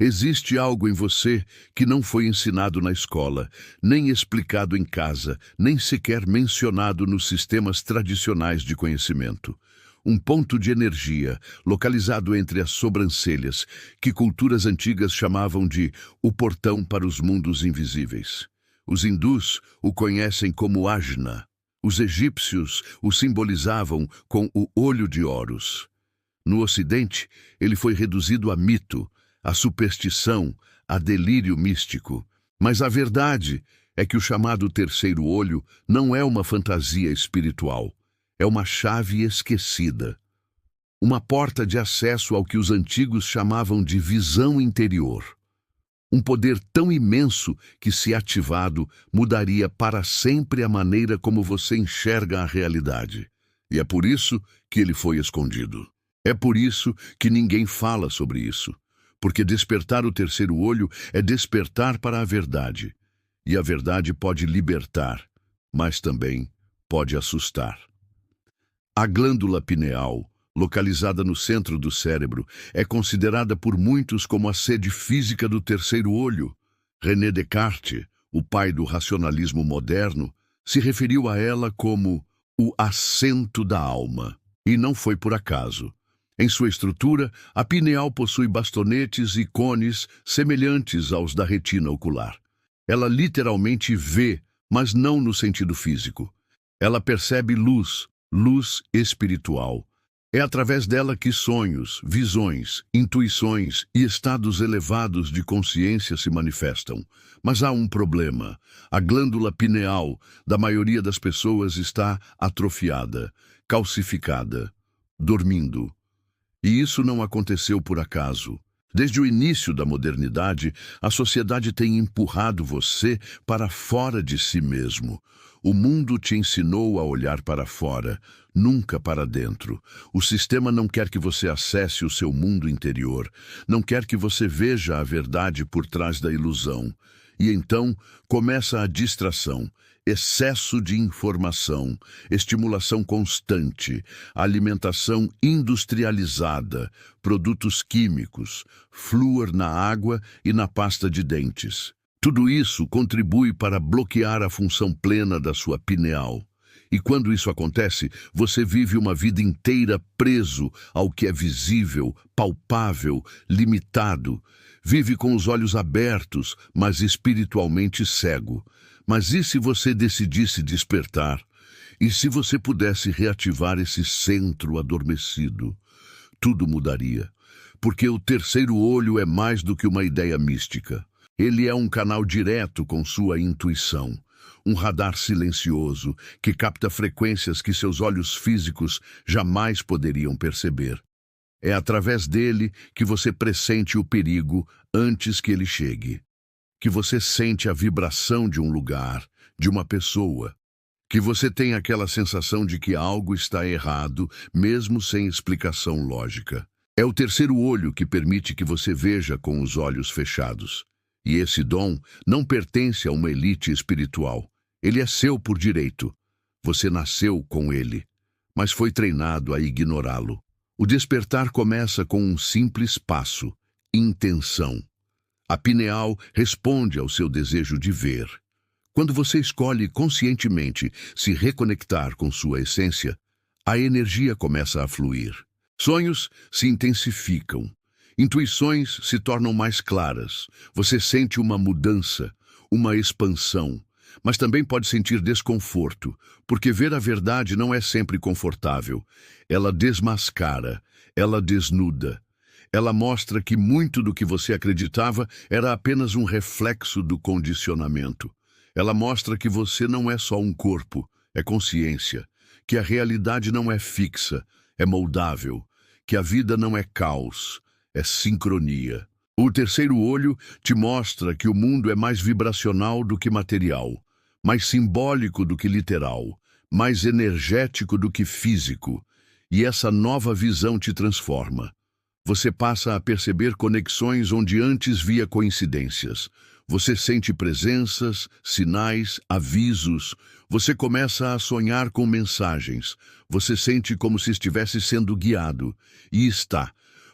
Existe algo em você que não foi ensinado na escola, nem explicado em casa, nem sequer mencionado nos sistemas tradicionais de conhecimento. Um ponto de energia, localizado entre as sobrancelhas, que culturas antigas chamavam de o portão para os mundos invisíveis. Os hindus o conhecem como Ajna. Os egípcios o simbolizavam com o olho de Horus. No Ocidente, ele foi reduzido a mito, a superstição, a delírio místico. Mas a verdade é que o chamado terceiro olho não é uma fantasia espiritual. É uma chave esquecida. Uma porta de acesso ao que os antigos chamavam de visão interior. Um poder tão imenso que, se ativado, mudaria para sempre a maneira como você enxerga a realidade. E é por isso que ele foi escondido. É por isso que ninguém fala sobre isso. Porque despertar o terceiro olho é despertar para a verdade. E a verdade pode libertar, mas também pode assustar. A glândula pineal, localizada no centro do cérebro, é considerada por muitos como a sede física do terceiro olho. René Descartes, o pai do racionalismo moderno, se referiu a ela como o assento da alma. E não foi por acaso. Em sua estrutura, a pineal possui bastonetes e cones semelhantes aos da retina ocular. Ela literalmente vê, mas não no sentido físico. Ela percebe luz, luz espiritual. É através dela que sonhos, visões, intuições e estados elevados de consciência se manifestam. Mas há um problema. A glândula pineal da maioria das pessoas está atrofiada, calcificada, dormindo. E isso não aconteceu por acaso. Desde o início da modernidade, a sociedade tem empurrado você para fora de si mesmo. O mundo te ensinou a olhar para fora, nunca para dentro. O sistema não quer que você acesse o seu mundo interior, não quer que você veja a verdade por trás da ilusão. E então começa a distração, excesso de informação, estimulação constante, alimentação industrializada, produtos químicos, flúor na água e na pasta de dentes. Tudo isso contribui para bloquear a função plena da sua pineal. E quando isso acontece, você vive uma vida inteira preso ao que é visível, palpável, limitado. Vive com os olhos abertos, mas espiritualmente cego. Mas e se você decidisse despertar? E se você pudesse reativar esse centro adormecido? Tudo mudaria. Porque o terceiro olho é mais do que uma ideia mística. Ele é um canal direto com sua intuição. Um radar silencioso que capta frequências que seus olhos físicos jamais poderiam perceber. É através dele que você pressente o perigo antes que ele chegue. Que você sente a vibração de um lugar, de uma pessoa. Que você tem aquela sensação de que algo está errado, mesmo sem explicação lógica. É o terceiro olho que permite que você veja com os olhos fechados. E esse dom não pertence a uma elite espiritual. Ele é seu por direito. Você nasceu com ele, mas foi treinado a ignorá-lo. O despertar começa com um simples passo: intenção. A pineal responde ao seu desejo de ver. Quando você escolhe conscientemente se reconectar com sua essência, a energia começa a fluir. Sonhos se intensificam. Intuições se tornam mais claras. Você sente uma mudança, uma expansão. Mas também pode sentir desconforto, porque ver a verdade não é sempre confortável. Ela desmascara, ela desnuda. Ela mostra que muito do que você acreditava era apenas um reflexo do condicionamento. Ela mostra que você não é só um corpo, é consciência. Que a realidade não é fixa, é moldável. Que a vida não é caos, é sincronia. O terceiro olho te mostra que o mundo é mais vibracional do que material, mais simbólico do que literal, mais energético do que físico. E essa nova visão te transforma. Você passa a perceber conexões onde antes via coincidências. Você sente presenças, sinais, avisos. Você começa a sonhar com mensagens. Você sente como se estivesse sendo guiado. E está.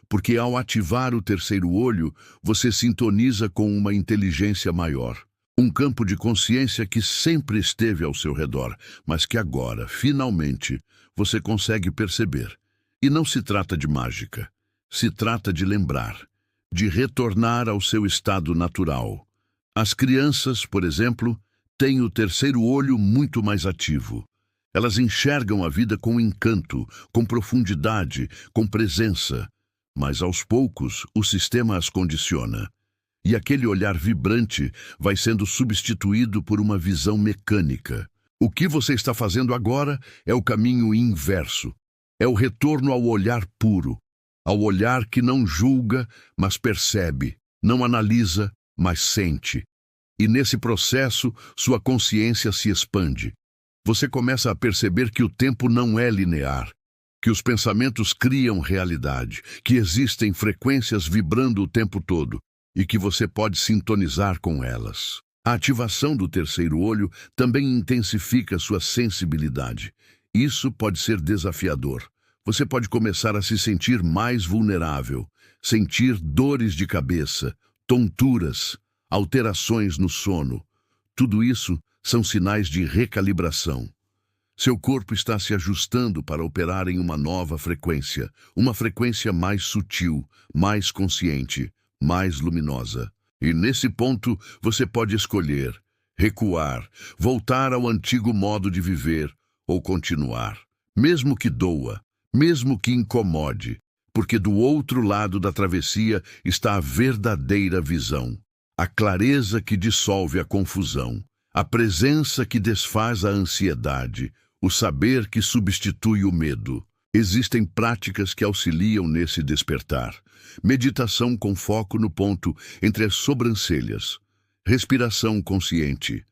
porque ao ativar o terceiro olho, você sintoniza com uma inteligência maior. Um campo de consciência que sempre esteve ao seu redor, mas que agora, finalmente, você consegue perceber. E não se trata de mágica. Se trata de lembrar, de retornar ao seu estado natural. As crianças, por exemplo, têm o terceiro olho muito mais ativo. Elas enxergam a vida com encanto, com profundidade, com presença. Mas aos poucos, o sistema as condiciona. E aquele olhar vibrante vai sendo substituído por uma visão mecânica. O que você está fazendo agora é o caminho inverso. É o retorno ao olhar puro, ao olhar que não julga, mas percebe, não analisa, mas sente. E nesse processo, sua consciência se expande. Você começa a perceber que o tempo não é linear, que os pensamentos criam realidade, que existem frequências vibrando o tempo todo e que você pode sintonizar com elas. A ativação do terceiro olho também intensifica sua sensibilidade. Isso pode ser desafiador. Você pode começar a se sentir mais vulnerável, sentir dores de cabeça, tonturas, alterações no sono. Tudo isso são sinais de recalibração. Seu corpo está se ajustando para operar em uma nova frequência, uma frequência mais sutil, mais consciente, mais luminosa. E nesse ponto você pode escolher, recuar, voltar ao antigo modo de viver ou continuar, mesmo que doa, mesmo que incomode, porque do outro lado da travessia está a verdadeira visão, a clareza que dissolve a confusão, a presença que desfaz a ansiedade, o saber que substitui o medo. Existem práticas que auxiliam nesse despertar. Meditação com foco no ponto entre as sobrancelhas, respiração consciente,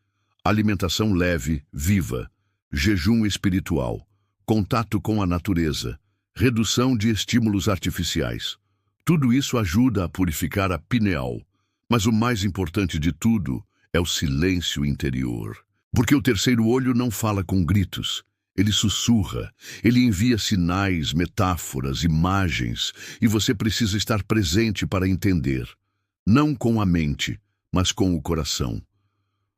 alimentação leve, viva, jejum espiritual, contato com a natureza, redução de estímulos artificiais. Tudo isso ajuda a purificar a pineal. Mas o mais importante de tudo é o silêncio interior. Porque o terceiro olho não fala com gritos. Ele sussurra, ele envia sinais, metáforas, imagens, e você precisa estar presente para entender. Não com a mente, mas com o coração.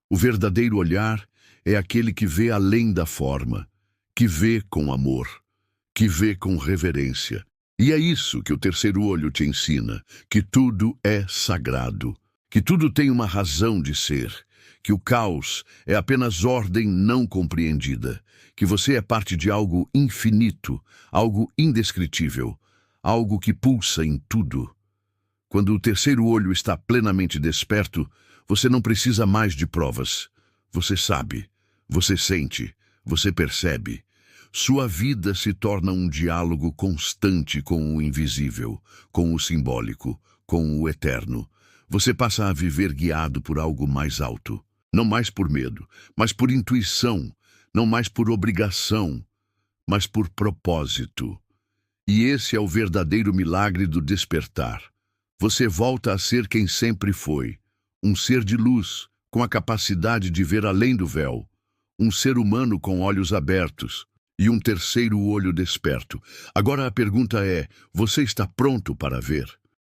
O verdadeiro olhar é aquele que vê além da forma, que vê com amor, que vê com reverência. E é isso que o terceiro olho te ensina, que tudo é sagrado, que tudo tem uma razão de ser, que o caos é apenas ordem não compreendida, que você é parte de algo infinito, algo indescritível, algo que pulsa em tudo. Quando o terceiro olho está plenamente desperto, você não precisa mais de provas. Você sabe, você sente, você percebe. Sua vida se torna um diálogo constante com o invisível, com o simbólico, com o eterno. Você passa a viver guiado por algo mais alto. Não mais por medo, mas por intuição. Não mais por obrigação, mas por propósito. E esse é o verdadeiro milagre do despertar. Você volta a ser quem sempre foi. Um ser de luz, com a capacidade de ver além do véu. Um ser humano com olhos abertos. E um terceiro olho desperto. Agora a pergunta é, você está pronto para ver?